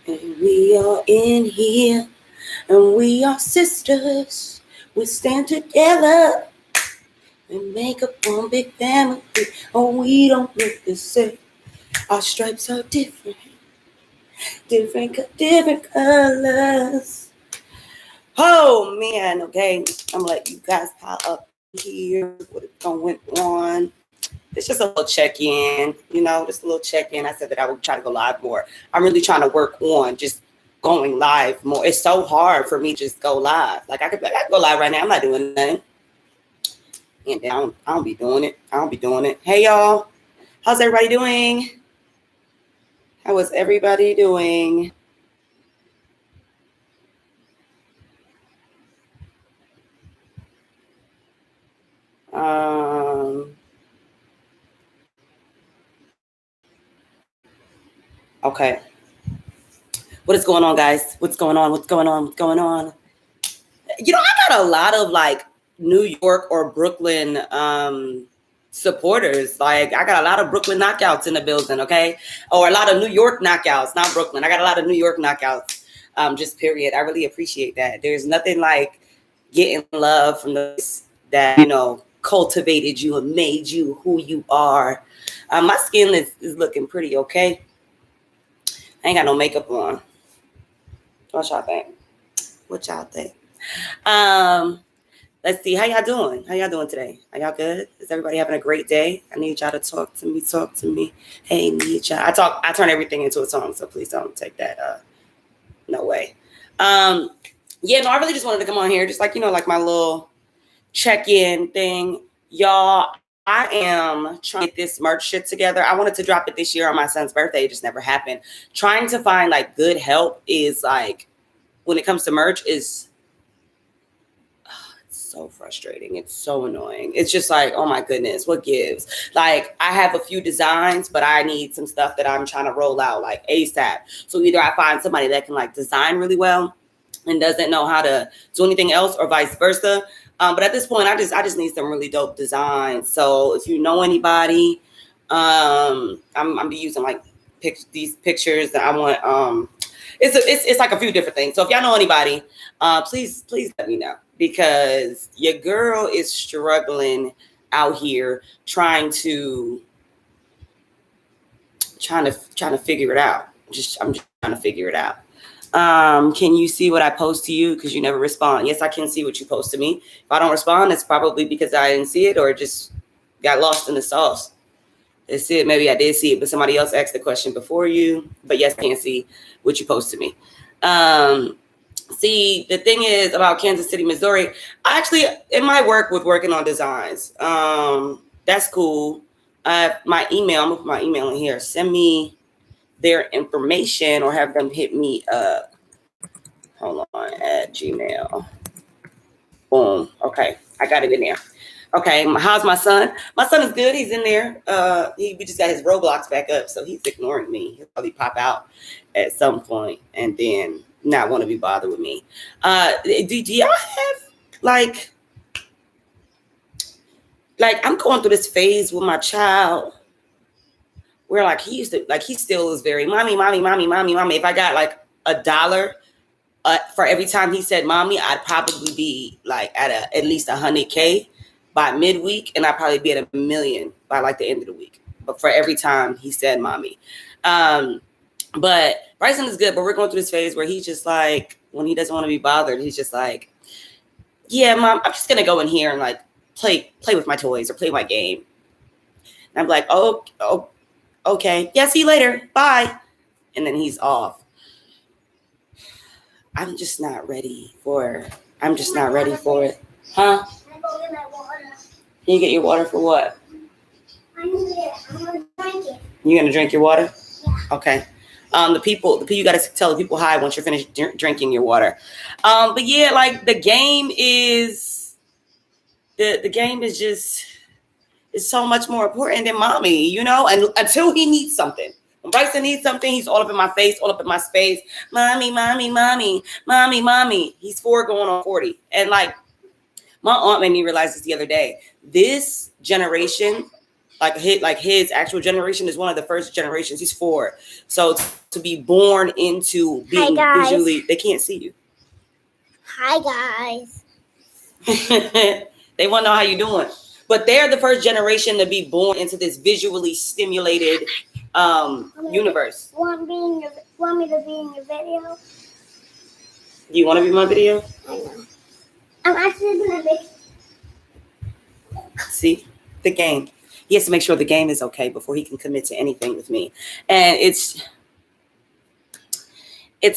And we are in here, and we are sisters. We stand together and make up one big family. Oh, we don't look the same. Our stripes are different, different colors. Oh man, okay. I'm gonna let you guys pile up here. What is going on? It's just a little check-in, just a little check-in. I said that I would try to go live more. I'm really trying to work on just going live more. It's so hard for me to just go live. Like I could go live right now. I'm not doing nothing. And I don't be doing it. I don't be doing it. Hey y'all, how's everybody doing? How is everybody doing? Okay. What is going on, guys? What's going on? What's going on? What's going on? I got a lot of like New York or Brooklyn supporters. Like I got a lot of Brooklyn knockouts in the building, okay? Or a lot of New York knockouts, not Brooklyn. I got a lot of New York knockouts. Just period. I really appreciate that. There's nothing like getting love from those that, cultivated you and made you who you are. My skin is looking pretty okay. I ain't got no makeup on. What y'all think? Let's see. How y'all doing? How y'all doing today? Are y'all good? Is everybody having a great day? I need y'all to talk to me. Talk to me. Hey, need y'all. I turn everything into a song, so please don't take that. No way. I really just wanted to come on here, just like, like my little check-in thing. Y'all, I am trying to get this merch shit together. I wanted to drop it this year on my son's birthday. It just never happened. Trying to find like good help is like, when it comes to merch, is so frustrating. It's so annoying. It's just like, oh my goodness, what gives? Like I have a few designs, but I need some stuff that I'm trying to roll out like ASAP. So either I find somebody that can like design really well and doesn't know how to do anything else, or vice versa. But at this point, I just need some really dope designs. So if you know anybody, I'm be using like these pictures that I want. It's like a few different things. So if y'all know anybody, please let me know, because your girl is struggling out here trying to figure it out. I'm just trying to figure it out. Can you see what I post to you? Because you never respond. Yes, I can see what you post to me. If I don't respond, it's probably because I didn't see it or just got lost in the sauce. That's it. Maybe I did see it, but somebody else asked the question before you. But yes, I can see what you post to me. See, the thing is about Kansas City, Missouri, I actually, in my work with working on designs, that's cool. My email, I'm going to put my email in here. Send me their information or have them hit me up. Hold on, at Gmail. Boom. Okay, I got it in there. Okay, how's my son? My son is good. He's in there. We just got his Roblox back up, so he's ignoring me. He'll probably pop out at some point and then not want to be bothered with me. Do y'all have like I'm going through this phase with my child where like he still is very mommy. If I got like $1 for every time he said mommy, I'd probably be like at least 100K by midweek, and I'd probably be at 1 million by like the end of the week. But for every time he said mommy. But Bryson is good, but we're going through this phase where he's just like, when he doesn't want to be bothered, he's just like, yeah, mom, I'm just gonna go in here and like play with my toys or play my game. And I'm like, oh, okay, yeah, see you later, bye. And then he's off. I'm just not ready for it. Huh? Can you get your water for what? I'm gonna drink it. You're gonna drink your water? Yeah. Okay. You gotta tell the people hi once you're finished drinking your water. But yeah, like the game is just, it's so much more important than mommy, and until he needs something. When Bryson needs something, he's all up in my face, all up in my space. Mommy. He's 4 going on 40. And like, my aunt made me realize this the other day. This generation Like his actual generation is one of the first generations. He's 4. So to be born into being visually, they can't see you. Hi guys. They want to know how you doing. But they're the first generation to be born into this visually stimulated universe. Want me to be in your video? Do you want to be in my video? I know. I'm actually gonna be. See the game. He has to make sure the game is okay before he can commit to anything with me. And it's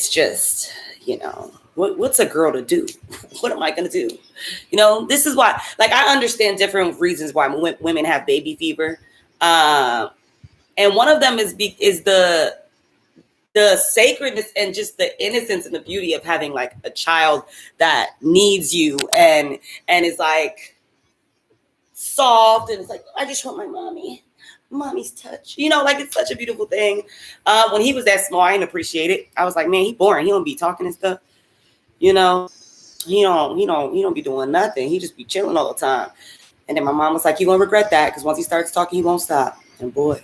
just, you know, what's a girl to do? What am I going to do? You know, this is why, like, I understand different reasons why women have baby fever. And one of them is the sacredness and just the innocence and the beauty of having like a child that needs you and is like soft and it's like, I just want my mommy's touch, you know, like it's such a beautiful thing. When he was that small, I didn't appreciate it. I was like, man, he boring. He don't be talking and stuff, you know. He don't be doing nothing. He just be chilling all the time. And then my mom was like, you gonna regret that because once he starts talking, he won't stop. And boy,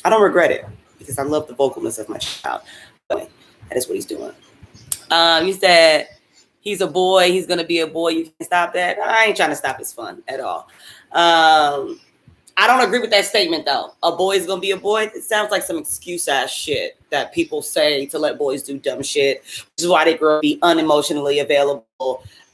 I don't regret it because I love the vocalness of my child. But that is what he's doing. You said he's a boy. He's going to be a boy. You can't stop that. I ain't trying to stop his fun at all. I don't agree with that statement, though. A boy is going to be a boy. It sounds like some excuse-ass shit that people say to let boys do dumb shit, which is why they grow up to be unemotionally available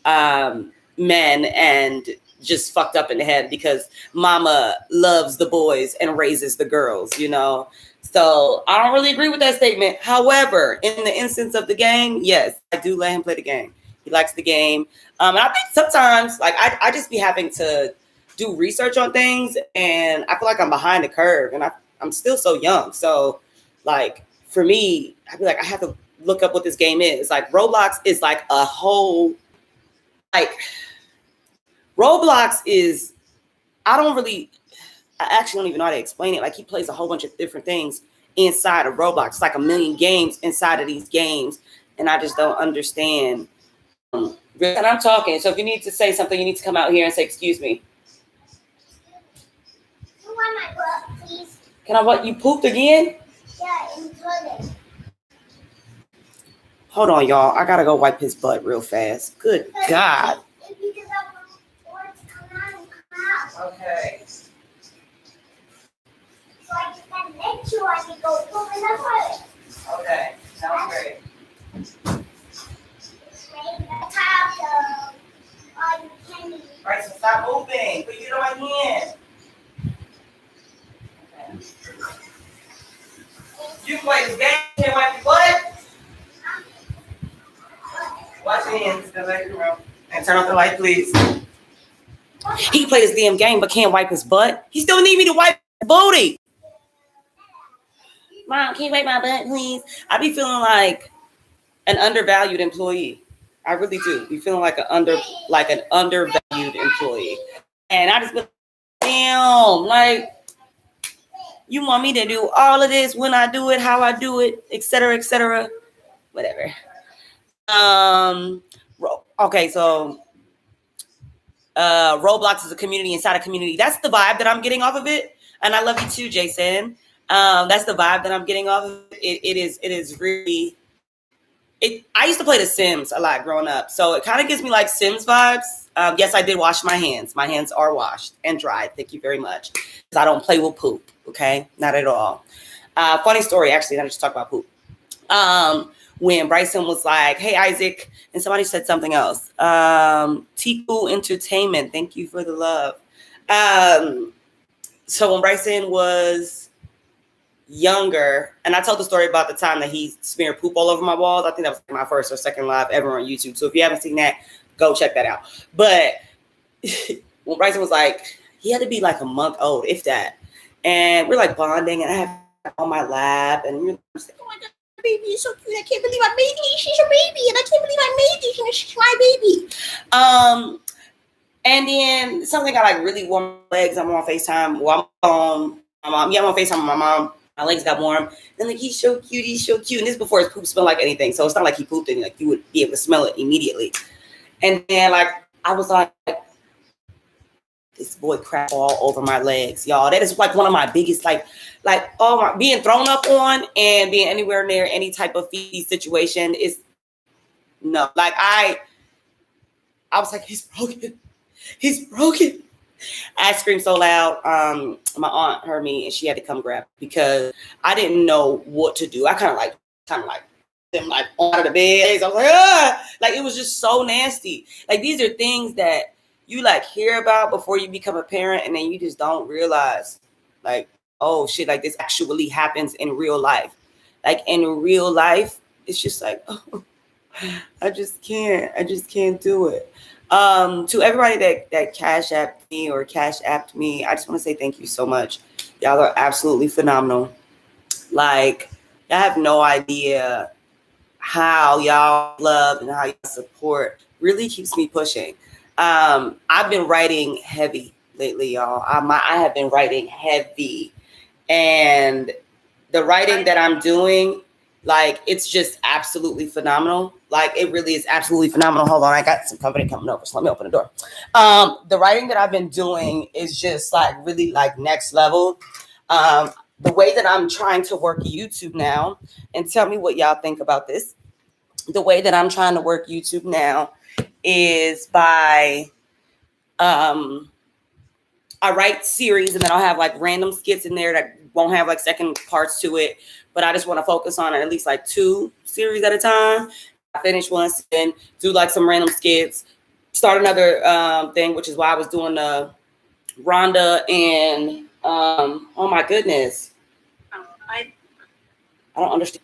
men and just fucked up in the head because mama loves the boys and raises the girls, you know? So I don't really agree with that statement. However, in the instance of the game, yes, I do let him play the game. He likes the game. And I think sometimes, like, I just be having to do research on things, and I feel like I'm behind the curve, and I'm still so young. So, like, for me, I be like, I have to look up what this game is. Like, Roblox is like a whole, like, Roblox is, I actually don't even know how to explain it. Like, he plays a whole bunch of different things inside of Roblox. It's like a million games inside of these games, and I just don't understand. And I'm talking, so if you need to say something, you need to come out here and say, excuse me. You want my butt, please? Can I what? You pooped again? Yeah, in the toilet. Hold on, y'all. I gotta go wipe his butt real fast. Good God. Because I want it to come out and come out. Okay. So I just gotta make sure I can go poop in the toilet. Okay. Sounds great. All right, so stop moving. Put it on my hand. Okay. You play this game, can't wipe your butt. Wash your hands. Go back in the room. And turn off the light, please. He plays this damn game but can't wipe his butt. He still need me to wipe his booty. Mom, can you wipe my butt, please? I be feeling like an undervalued employee. I really do. Be feeling like an undervalued employee. And I just be damn, like, you want me to do all of this when I do it, how I do it, etc., etc., whatever. Okay, so Roblox is a community inside a community. That's the vibe that I'm getting off of it. And I love you too, Jason. That's the vibe that I'm getting off of it. It is really. I used to play The Sims a lot growing up, so it kind of gives me like Sims vibes. Yes, I did wash my hands. My hands are washed and dried. Thank you very much. Because I don't play with poop. Okay, not at all. Funny story, actually. I just talk about poop. When Bryson was like, "Hey, Isaac," and somebody said something else. Tiku Entertainment. Thank you for the love. So when Bryson was younger, and I told the story about the time that he smeared poop all over my walls. I think that was my first or second live ever on YouTube. So if you haven't seen that, go check that out. But when Bryson was like, he had to be like a month old, if that. And we're like bonding, and I have on my lap, and we're like, oh my God, baby, you're so cute. I can't believe I made you. She's your baby, and I can't believe I made you. She's my baby. And then something got like really warm legs. I'm on FaceTime. Well, I'm on my mom. Yeah, I'm on FaceTime with my mom. My legs got warm. And like, he's so cute. He's so cute. And this is before his poop smelled like anything. So it's not like he pooped and like you would be able to smell it immediately. And then like, I was like, This boy crap all over my legs, y'all. That is like one of my biggest, like oh my, being thrown up on and being anywhere near any type of feces situation is no. Like I was like, he's broken. He's broken. I screamed so loud. My aunt heard me and she had to come grab me because I didn't know what to do. I kind of like them like out of the bed. I was like, ah! Like it was just so nasty. Like these are things that you like hear about before you become a parent, and then you just don't realize, like, oh shit, like this actually happens in real life. Like in real life, it's just like, oh, I just can't do it. To everybody that cash apped me or cash apped me, I just want to say thank you so much. Y'all are absolutely phenomenal. Like, I have no idea how y'all love and how y'all support really keeps me pushing. I've been writing heavy lately, y'all. I have been writing heavy, and the writing that I'm doing, like, it's just absolutely phenomenal. Like, it really is absolutely phenomenal. Hold on, I got some company coming over, so let me open the door. The writing that I've been doing is just like really like next level. The way that I'm trying to work YouTube now, and tell me what y'all think about this. The way that I'm trying to work YouTube now is by I write series, and then I'll have like random skits in there that won't have like second parts to it, but I just want to focus on at least like 2 series at a time. I finish one and do like some random skits, start another thing, which is why I was doing the Rhonda and oh my goodness, I don't understand.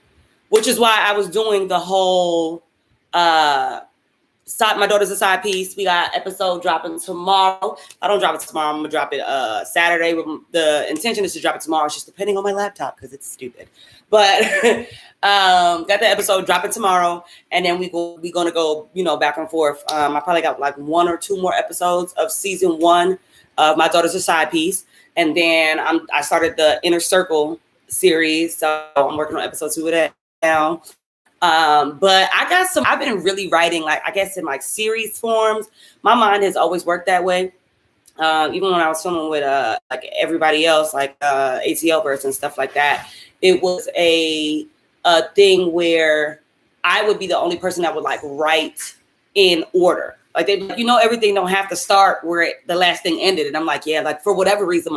Which is why I was doing the whole my daughter's a side piece. We got episode dropping tomorrow. I don't drop it tomorrow. I'm gonna drop it Saturday. The intention is to drop it tomorrow. It's just depending on my laptop because it's stupid. But got the episode dropping tomorrow, and then we're gonna go, back and forth. I probably got like 1 or 2 more episodes of season 1 of My Daughter's a Side Piece, and then I started the Inner Circle series, so I'm working on episode 2 of that now. But I've been really writing, like, I guess in like series forms. My mind has always worked that way. Even when I was filming with like everybody else, like ATL verse and stuff like that, it was a thing where I would be the only person that would like write in order. Like everything don't have to start where the last thing ended. And I'm like, yeah, like for whatever reason,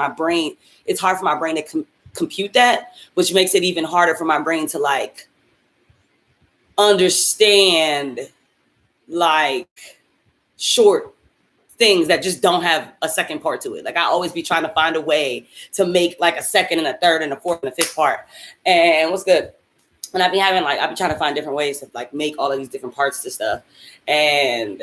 it's hard for my brain to compute that, which makes it even harder for my brain to like understand like short things that just don't have a second part to it. Like I always be trying to find a way to make like a second and a third and a fourth and a fifth part. And what's good? And I've been trying to find different ways to like make all of these different parts to stuff. And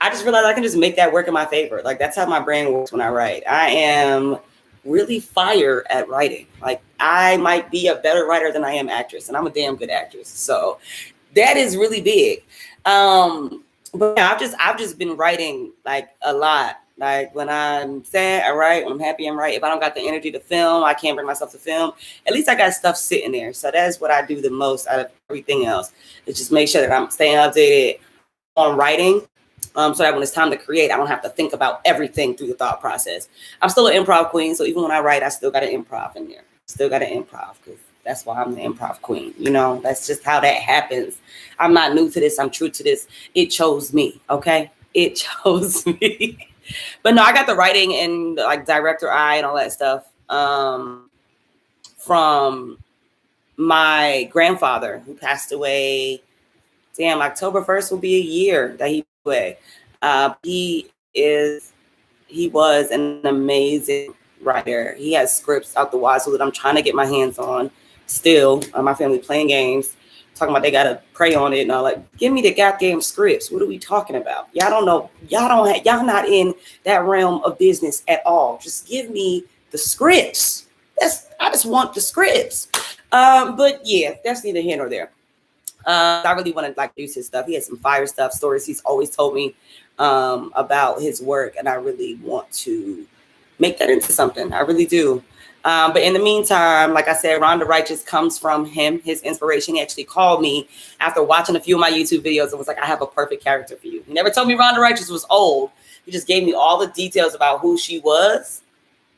I just realized I can just make that work in my favor. Like that's how my brain works when I write. I am really fire at writing. Like I might be a better writer than I am actress, and I'm a damn good actress. So that is really big. But yeah, I've just been writing like a lot. Like when I'm sad, I write. When I'm happy, I'm write. If I don't got the energy to film, I can't bring myself to film. At least I got stuff sitting there. So that's what I do the most out of everything else. Is just make sure that I'm staying updated on writing. So that when it's time to create, I don't have to think about everything through the thought process. I'm still an improv queen, so even when I write, I still got an improv in there. Still got an improv because that's why I'm the improv queen. That's just how that happens. I'm not new to this. I'm true to this. It chose me, okay? It chose me. But no, I got the writing and like director eye and all that stuff from my grandfather who passed away. Damn, October 1st will be a year that he way. He was an amazing writer. He has scripts out the wazoo that I'm trying to get my hands on still. My family playing games, talking about they gotta pray on it, and I'm like, give me the goddamn scripts. What are we talking about? Y'all don't know. Y'all not in that realm of business at all. Just give me the scripts. I just want the scripts. But yeah, that's neither here nor there. I really want to like use his stuff. He has some fire stuff, stories he's always told me about his work, and I really want to make that into something. I really do. But in the meantime, like I said, Rhonda Righteous comes from him, his inspiration. He actually called me after watching a few of my YouTube videos and was like, I have a perfect character for you. He never told me Rhonda Righteous was old, He just gave me all the details about who she was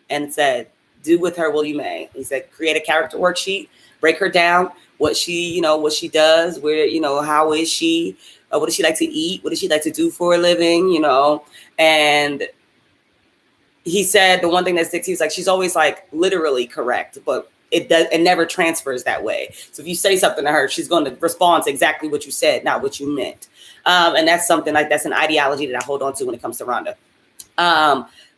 and said, do with her what you may. He said, create a character worksheet, break her down, what she does, where, how is she, what does she like to eat? What does she like to do for a living? And he said the one thing that sticks, he was like, she's always like literally correct, but it never transfers that way. So if you say something to her, she's going to respond to exactly what you said, not what you meant. And that's something like, that's an ideology that I hold on to when it comes to Rhonda.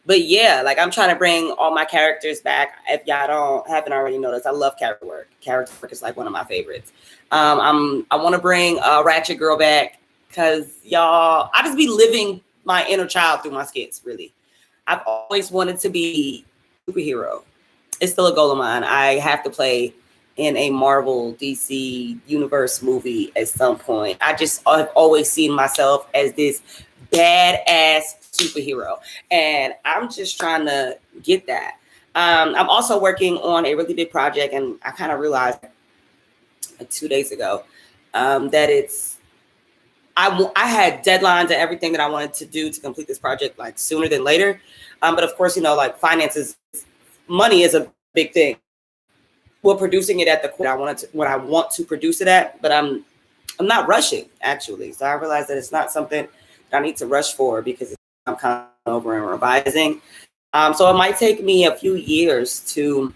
But yeah, like I'm trying to bring all my characters back. If y'all haven't already noticed, I love character work. Character work is like one of my favorites. I want to bring Ratchet Girl back because y'all, I just be living my inner child through my skits, really. I've always wanted to be a superhero. It's still a goal of mine. I have to play in a Marvel DC universe movie at some point. I've always seen myself as this badass superhero, and I'm just trying to get that. I'm also working on a really big project, and I kind of realized like 2 days ago that I had deadlines and everything that I wanted to do to complete this project like sooner than later. But of course, like finances, money is a big thing. We're producing it at the what I want to produce it at, but I'm not rushing actually. So I realized that it's not something that I need to rush for because I'm kind of over and revising. So it might take me a few years to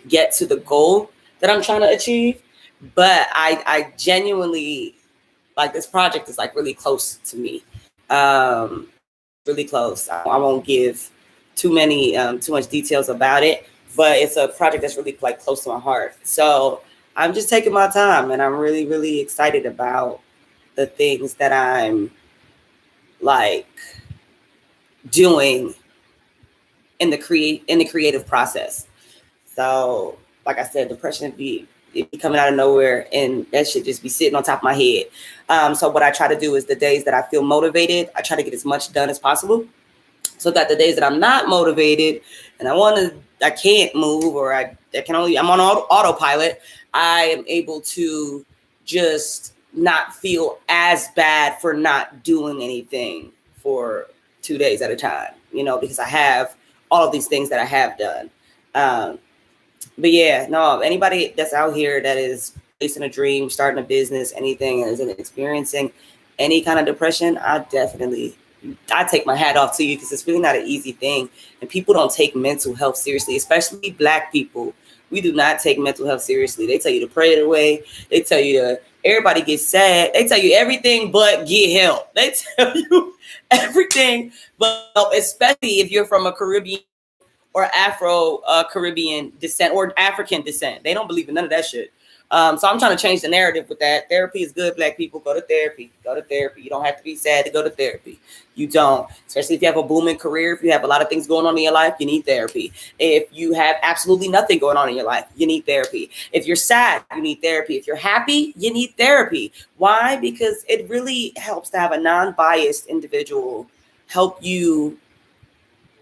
get to the goal that I'm trying to achieve. But I genuinely, like, this project is like really close to me. Really close. I won't give too much details about it, but it's a project that's really like close to my heart. So I'm just taking my time, and I'm really, really excited about the things that I'm like doing in the creative process. So like I said, depression be coming out of nowhere, and that should just be sitting on top of my head. So what I try to do is the days that I feel motivated, I try to get as much done as possible, so that the days that I'm not motivated and I can't move, or I'm on autopilot, I am able to just not feel as bad for not doing anything for 2 days at a time, because I have all of these things that I have done. But yeah, no, anybody that's out here that is chasing a dream, starting a business, anything, and is experiencing any kind of depression, I take my hat off to you, because it's really not an easy thing. And people don't take mental health seriously, especially Black people. We do not take mental health seriously. They tell you to pray it away. They tell you everybody gets sad. They tell you everything but get help. They tell you everything but help, especially if you're from a Caribbean or Afro-Caribbean descent or African descent. They don't believe in none of that shit. So I'm trying to change the narrative with that. Therapy is good. Black people, go to therapy. Go to therapy. You don't have to be sad to go to therapy. You don't. Especially if you have a booming career. If you have a lot of things going on in your life, you need therapy. If you have absolutely nothing going on in your life, you need therapy. If you're sad, you need therapy. If you're happy, you need therapy. Why? Because it really helps to have a non-biased individual help you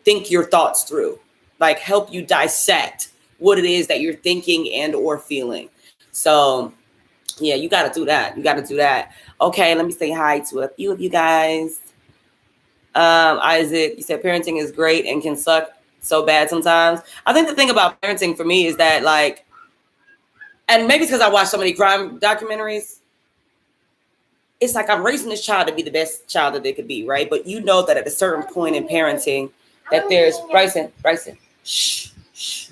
think your thoughts through. Like, help you dissect what it is that you're thinking and or feeling. So yeah, you got to do that. Okay, let me say hi to a few of you guys. Isaac, you said parenting is great and can suck so bad sometimes. I think the thing about parenting for me is that, like, and maybe it's because I watch so many crime documentaries, it's like I'm raising this child to be the best child that they could be, right? But you know that at a certain point in parenting that there's Bryson, shh,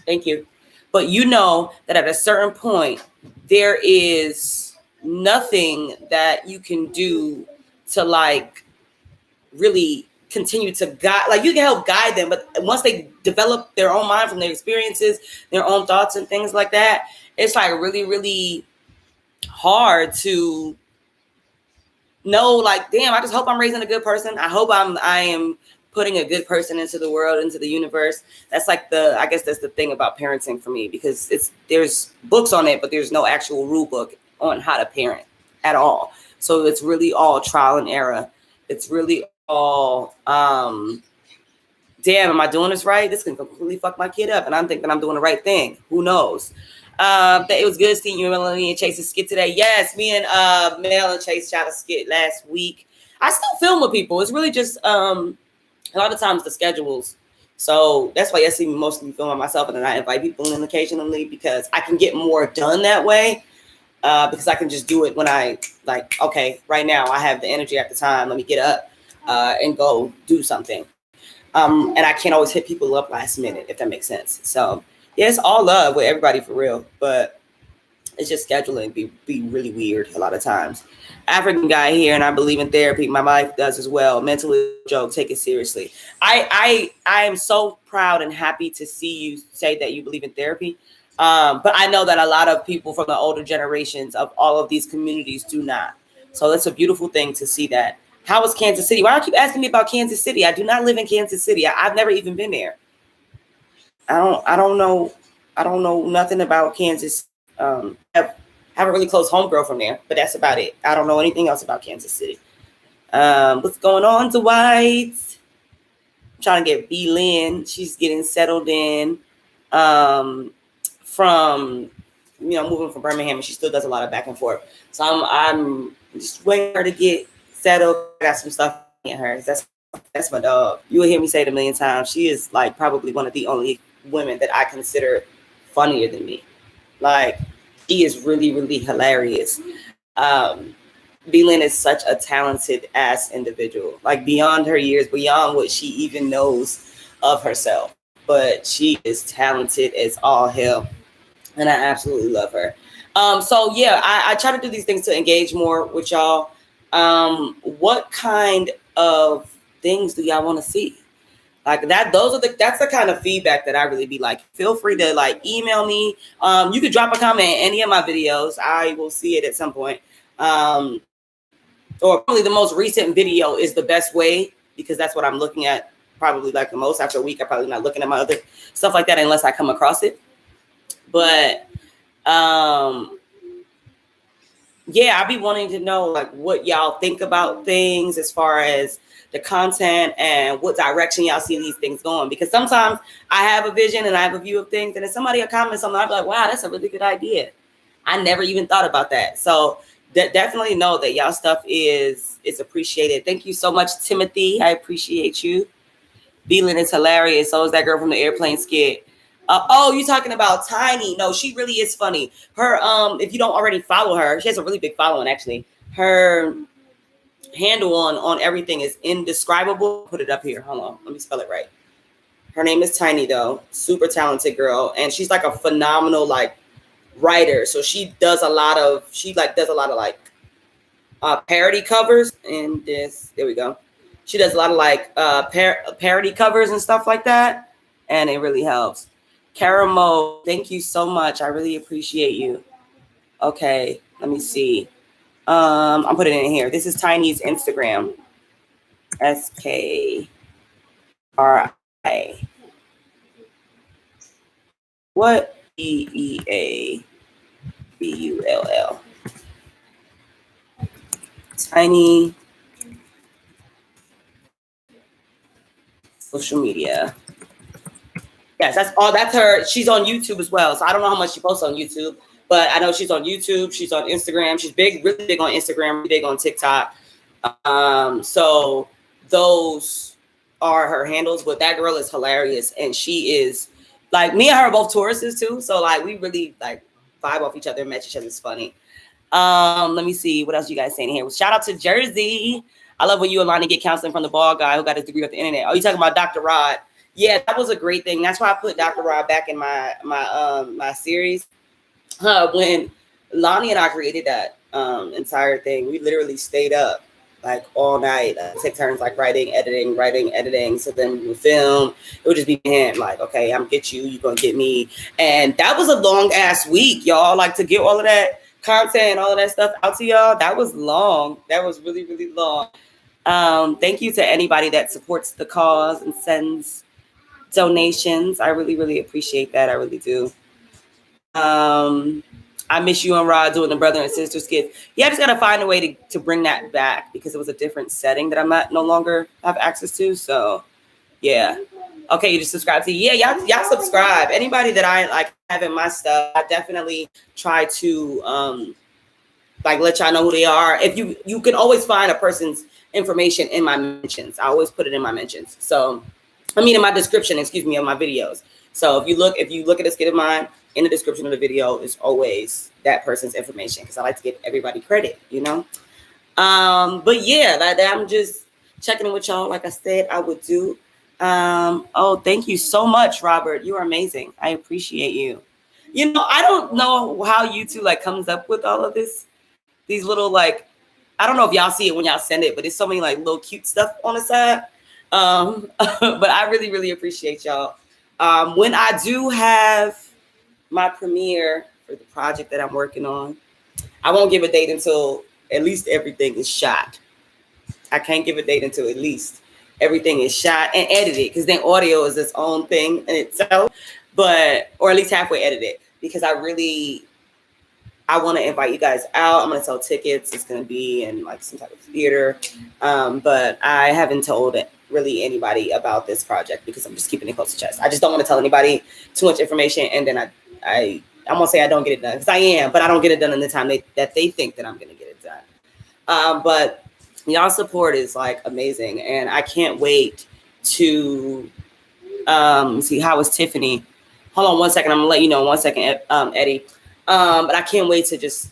thank you. But you know that at a certain point, there is nothing that you can do to, like, really continue to guide. Like, you can help guide them, but once they develop their own mind from their experiences, their own thoughts and things like that, it's like really, really hard to know, like, damn, I just hope I'm raising a good person. I hope I am putting a good person into the world, into the universe. That's like I guess that's the thing about parenting for me, because there's books on it, but there's no actual rule book on how to parent at all. So it's really all trial and error. It's really all, damn, am I doing this right? This can completely fuck my kid up, and I'm thinking I'm doing the right thing. Who knows? It was good seeing you, Melanie and Chase's skit today. Yes, me and Mel and Chase shot a skit last week. I still film with people. It's really just a lot of times the schedules. So that's why I see me mostly filming myself, and then I invite people in occasionally because I can get more done that way. Because I can just do it when I like, okay, right now I have the energy at the time. Let me get up and go do something. And I can't always hit people up last minute, if that makes sense. So yeah, it's all love with everybody for real. But it's just scheduling be really weird a lot of times. African guy here, and I believe in therapy. My wife does as well. Mentally joke, take it seriously. I am so proud and happy to see you say that you believe in therapy. But I know that a lot of people from the older generations of all of these communities do not. So it's a beautiful thing to see that. How is Kansas City? Why do you keep asking me about Kansas City? I do not live in Kansas City. I've never even been there. I don't know nothing about Kansas. Have a really close homegirl from there, but that's about it. I don't know anything else about Kansas City. What's going on, Dwight? I'm trying to get B Lynn. She's getting settled in. From moving from Birmingham, and she still does a lot of back and forth. So I'm just waiting for her to get settled. I got some stuff in her. That's my dog. You will hear me say it a million times. She is like probably one of the only women that I consider funnier than me. Like, she is really, really hilarious. Belin is such a talented ass individual, like beyond her years, beyond what she even knows of herself. But she is talented as all hell. And I absolutely love her. So yeah, I try to do these things to engage more with y'all. What kind of things do y'all want to see? Like that, that's the kind of feedback that I really be like. Feel free to like email me. You could drop a comment in any of my videos. I will see it at some point. Or probably the most recent video is the best way because that's what I'm looking at probably like the most. After a week, I'm probably not looking at my other stuff like that unless I come across it. But yeah, I'll be wanting to know like what y'all think about things as far as the content and what direction y'all see these things going. Because sometimes I have a vision and I have a view of things, and if somebody will comment something, I'll be like, wow, that's a really good idea. I never even thought about that. So definitely know that y'all stuff is appreciated. Thank you so much, Timothy. I appreciate you. Beelan is hilarious. So is that girl from the airplane skit. Oh, you talking about Tiny? No, she really is funny. Her, if you don't already follow her, she has a really big following actually. Her handle on everything is indescribable. Put it up here. Hold on, let me spell it right. Her name is Tiny though. Super talented girl, and she's like a phenomenal like writer. So she does a lot of like parody covers. And this, there we go. She does a lot of like parody covers and stuff like that, and it really helps. Caramel, thank you so much. I really appreciate you. Okay, let me see. I'm putting it in here. This is Tiny's Instagram. SKRI. What? EEABULL. Tiny social media. Yes, that's her. She's on YouTube as well. So I don't know how much she posts on YouTube, but I know she's on YouTube. She's on Instagram. She's really big on Instagram, really big on TikTok. So those are her handles. But that girl is hilarious, and she is like, me and her are both Tauruses too. So like we really like vibe off each other, match each other. It's funny. Let me see what else you guys saying here. Shout out to Jersey. I love when you and Lonnie get counseling from the bald guy who got his degree off the internet. Oh, you talking about Dr. Rod? Yeah, that was a great thing. That's why I put Dr. Rod back in my series. When Lonnie and I created that entire thing, we literally stayed up like all night, take turns like writing, editing. So then we would film. It would just be him like, okay, I'm gonna get you, you're gonna get me. And that was a long ass week, y'all. Like to get all of that content, all of that stuff out to y'all. That was long. That was really, really long. Thank you to anybody that supports the cause and sends donations. I really, really appreciate that. I really do. I miss you and Rod doing the brother and sister skit. Yeah, I just gotta find a way to bring that back because it was a different setting that I'm no longer have access to. So yeah. Okay, you just subscribe to y'all subscribe. Anybody that I like have in my stuff, I definitely try to like let y'all know who they are. If you can always find a person's information in my mentions. I always put it in my mentions. So, I mean, in my description, excuse me, of my videos. So if you look at a skit of mine, in the description of the video is always that person's information, because I like to give everybody credit, you know. But yeah, I'm just checking in with y'all. Like I said, I would do. Oh, thank you so much, Robert. You are amazing. I appreciate you. You know, I don't know how YouTube like comes up with all of these little like, I don't know if y'all see it when y'all send it, but it's so many like little cute stuff on the side. But I really, really appreciate y'all. When I do have my premiere for the project that I'm working on, I won't give a date until at least everything is shot. I can't give a date until at least everything is shot and edited, because then audio is its own thing in itself, or at least halfway edited, because I want to invite you guys out. I'm going to sell tickets. It's going to be in like some type of theater. But I haven't told really anybody about this project because I'm just keeping it close to chest. I just don't want to tell anybody too much information. And then I'm going to say I don't get it done, because I am, but I don't get it done in the time that they think that I'm going to get it done. But y'all support is like amazing. And I can't wait to see how is Tiffany. Hold on one second. I'm going to let you know in 1 second, Eddie. But I can't wait to just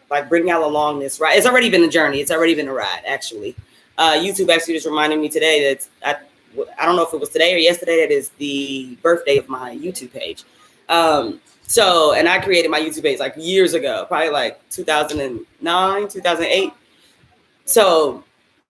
like bring y'all along this ride. It's already been a journey. It's already been a ride, actually. YouTube actually just reminded me today that I don't know if it was today or yesterday, that is the birthday of my YouTube page. And I created my YouTube page like years ago, probably like 2009, 2008. So,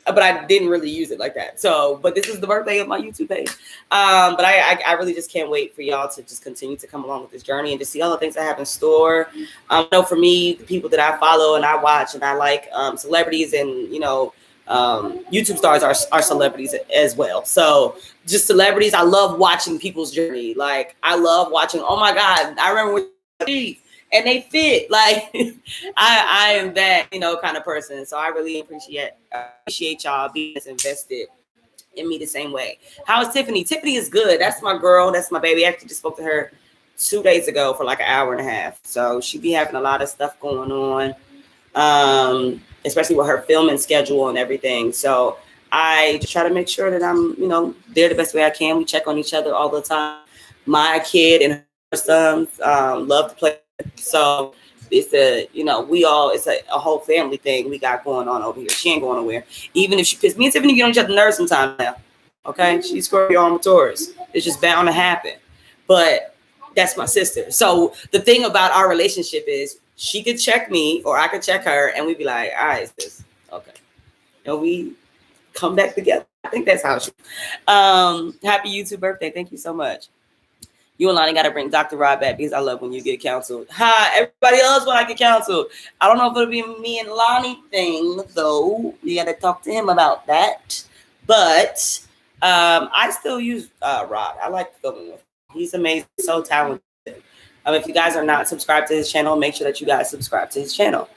but I didn't really use it like that. So, but this is the birthday of my YouTube page. But I really just can't wait for y'all to just continue to come along with this journey and to see all the things I have in store. I know for me, the people that I follow and I watch and I like, celebrities and, you know, YouTube stars are celebrities as well. So just celebrities, I love watching people's journey. Like I love watching, oh my God, I remember when and they fit. Like I am that, you know, kind of person. So I really appreciate y'all being as invested in me the same way. How is Tiffany? Tiffany is good. That's my girl. That's my baby. I actually just spoke to her 2 days ago for like an hour and a half. So she be having a lot of stuff going on, especially with her filming schedule and everything. So I just try to make sure that I'm, you know, there the best way I can. We check on each other all the time. My kid and her sons love to play. So it's it's a whole family thing we got going on over here. She ain't going nowhere. Even if because me and Tiffany get on each other's nerves sometimes now. Okay, she's Scorpio on Taurus. It's just bound to happen. But that's my sister. So the thing about our relationship is she could check me or I could check her, and we'd be like, all right, sis, okay. And we come back together. I think that's how she. Happy YouTube birthday. Thank you so much. You and Lonnie got to bring Dr. Rob back, because I love when you get counseled. Hi, everybody else when I get counseled. I don't know if it'll be me and Lonnie thing, though. You got to talk to him about that. But I still use Rob. I like filming with him. He's amazing, so talented. If you guys are not subscribed to his channel, make sure that you guys subscribe to his channel.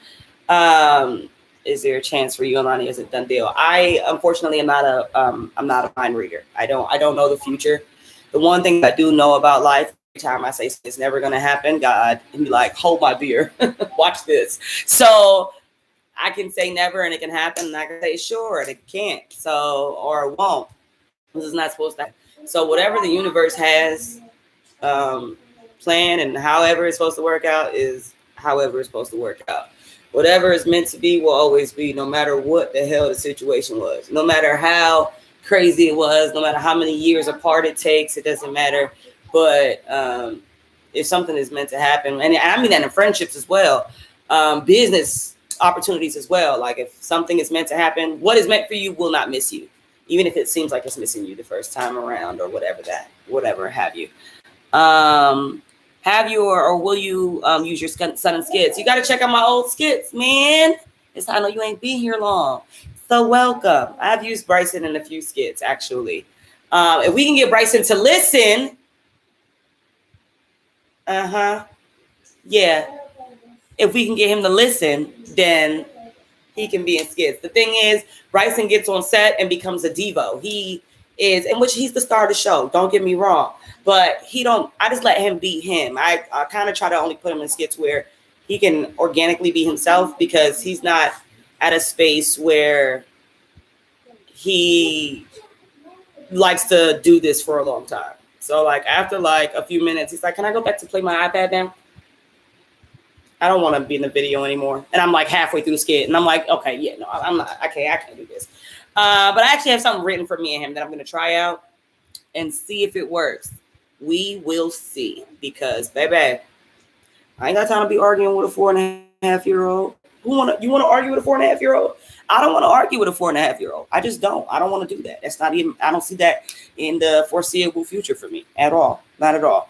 Is there a chance for you and Lonnie? Is it done deal? I unfortunately am not a mind reader. I don't know the future. The one thing I do know about life, every time I say it's never going to happen, God, and be like, hold my beer, watch this. So I can say never and it can happen. And I can say sure and it can't. So, or it won't. This is not supposed to happen. So whatever the universe has planned and however it's supposed to work out is however it's supposed to work out. Whatever is meant to be will always be, no matter what the hell the situation was, no matter how crazy it was, no matter how many years apart it takes, it doesn't matter. But if something is meant to happen, and I mean that in friendships as well, business opportunities as well. Like if something is meant to happen, what is meant for you will not miss you, even if it seems like it's missing you the first time around or whatever have you. Have you or will you use your son and skits? You got to check out my old skits, man. It's I know you ain't been here long. So welcome. I've used Bryson in a few skits, actually. If we can get Bryson to listen. Yeah. If we can get him to listen, then he can be in skits. The thing is, Bryson gets on set and becomes a divo. He is, in which he's the star of the show. Don't get me wrong. But I just let him be him. I kind of try to only put him in skits where he can organically be himself, because he's not at a space where he likes to do this for a long time. So like after like a few minutes, he's like, "Can I go back to play my iPad now? I don't want to be in the video anymore." And I'm like halfway through the skit, and I'm like, "Okay, yeah, no, I'm not. I can't do this." But I actually have something written for me and him that I'm going to try out and see if it works. We will see, because baby, I ain't got time to be arguing with a 4.5-year-old. You want to argue with a 4.5-year-old? I don't want to argue with a 4.5-year-old. I just don't. I don't want to do that. That's not even. I don't see that in the foreseeable future for me at all. Not at all.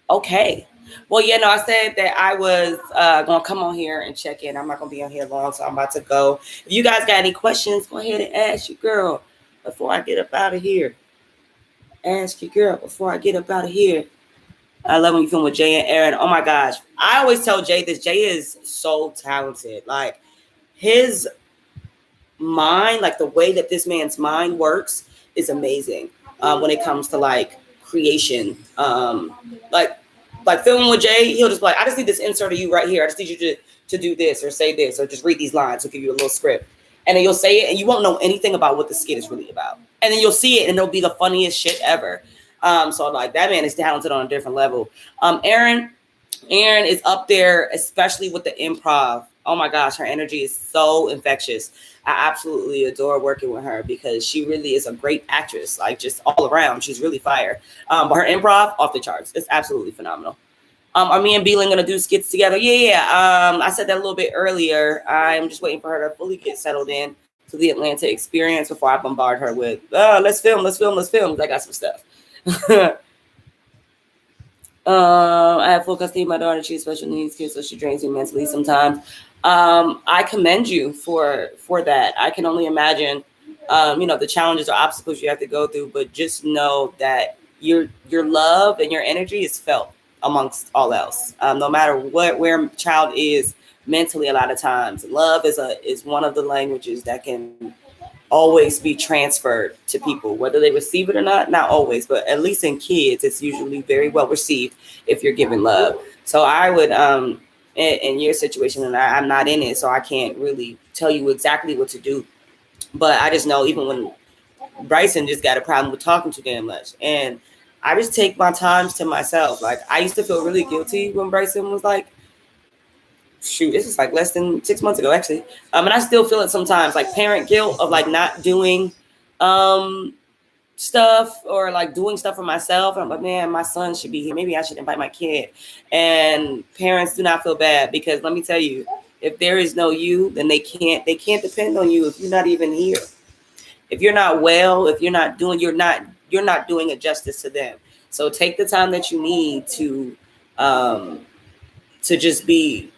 Okay. Well, yeah, no, I said that I was going to come on here and check in. I'm not going to be on here long, so I'm about to go. If you guys got any questions, go ahead and ask your girl before I get up out of here. Ask your girl before I get up out of here. I love when you film with Jay and Aaron. Oh, my gosh. I always tell Jay this. Jay is so talented. Like, his mind, like the way that this man's mind works is amazing when it comes to, like, creation. Like filming with Jay, he'll just be like, "I just need this insert of you right here. I just need you to do this or say this or just read these lines." He'll give you a little script. And then you'll say it and you won't know anything about what the skit is really about. And then you'll see it and it'll be the funniest shit ever. So like that man is talented on a different level. Aaron is up there, especially with the improv. Oh my gosh, her energy is so infectious. I absolutely adore working with her because she really is a great actress, like just all around. She's really fire. But her improv, off the charts. It's absolutely phenomenal. Are me and Beeling going to do skits together? Yeah. I said that a little bit earlier. I'm just waiting for her to fully get settled in to the Atlanta experience before I bombard her with, let's film. I got some stuff. I have full custody of my daughter. She's special needs kid, so she drains me mentally sometimes. I commend you for that. I can only imagine, the challenges or obstacles you have to go through, but just know that your love and your energy is felt amongst all else. No matter where a child is mentally, a lot of times, love is one of the languages that can always be transferred to people, whether they receive it or not. Not always, but at least in kids, it's usually very well received if you're given love. So I would, in your situation, and I'm not in it, so I can't really tell you exactly what to do. But I just know even when Bryson just got a problem with talking too damn much, and I just take my times to myself. Like I used to feel really guilty when Bryson was like, shoot, this is like less than 6 months ago, actually. And I still feel it sometimes, like parent guilt of like not doing stuff or like doing stuff for myself. I'm like, man, my son should be here. Maybe I should invite my kid. And parents, do not feel bad, because let me tell you, if there is no you, then they can't depend on you if you're not even here. If you're not well, if you're not doing, you're not doing a justice to them. So take the time that you need to just be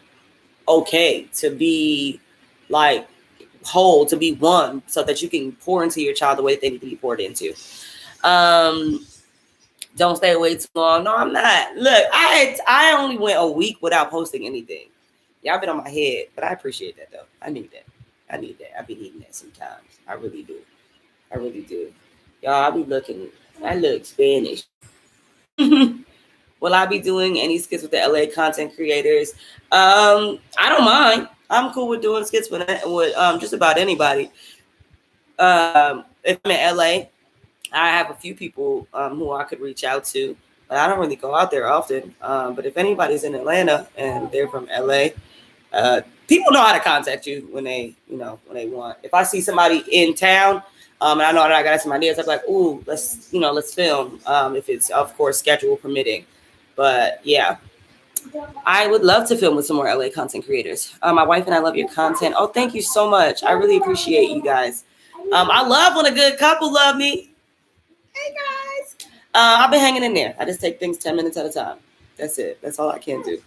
okay, to be like whole, to be one, so that you can pour into your child the way they need to be poured into. Don't stay away too long. No, I'm not. Look, I only went a week without posting anything. Y'all been on my head, but I appreciate that though. I need that. I be needing that sometimes. I really do. Y'all, I look Spanish. Will I be doing any skits with the LA content creators? I don't mind. I'm cool with doing skits with just about anybody. If I'm in LA, I have a few people who I could reach out to, but I don't really go out there often. But if anybody's in Atlanta and they're from LA, people know how to contact you when they want. If I see somebody in town, and I know that I got some ideas, I'm like, ooh, let's film. If it's, of course, schedule permitting. But yeah, I would love to film with some more LA content creators. My wife and I love your content. Oh, thank you so much. I really appreciate you guys. I love when a good couple love me. Hey guys. I've been hanging in there. I just take things 10 minutes at a time. That's it. That's all I can do.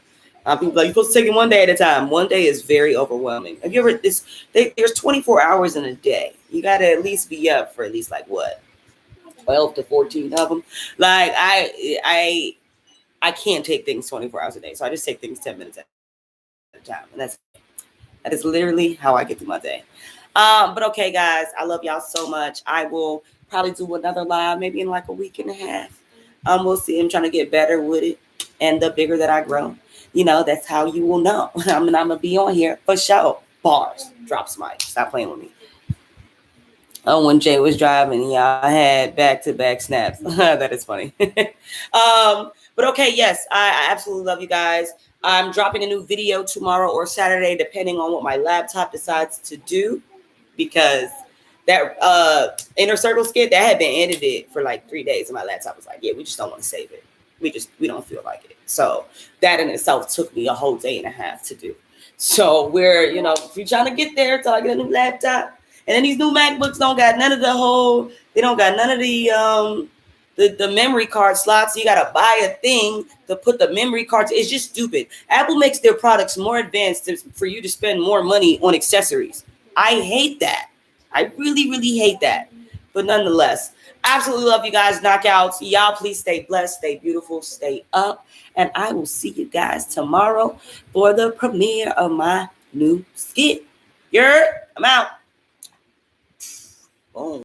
People like, you're supposed to take it one day at a time. One day is very overwhelming. Have you ever, there's 24 hours in a day. You got to at least be up for at least 12 to 14 of them. Like I can't take things 24 hours a day. So I just take things 10 minutes at a time. And that is literally how I get through my day. But okay, guys, I love y'all so much. I will probably do another live maybe in a week and a half. We'll see. I'm trying to get better with it. And the bigger that I grow, that's how you will know. I'm going to be on here for sure. Bars. Drops mic. Stop playing with me. Oh, when Jay was driving, y'all had back-to-back snaps. That is funny. But okay, yes, I absolutely love you guys. I'm dropping a new video tomorrow or Saturday, depending on what my laptop decides to do, because that inner circle skit that had been edited for like 3 days, and my laptop was like, yeah, we just don't want to save it. We don't feel like it. So that in itself took me a whole day and a half to do. So we're, if you're trying to get there till I get a new laptop. And then these new MacBooks don't got none of they don't got none of the memory card slots. You gotta buy a thing to put the memory cards. It's just stupid. Apple makes their products more advanced for you to spend more money on accessories. I hate that. I really, really hate that. But nonetheless, absolutely love you guys, knockouts. Y'all please stay blessed, stay beautiful, stay up. And I will see you guys tomorrow for the premiere of my new skit. I'm out. Boom.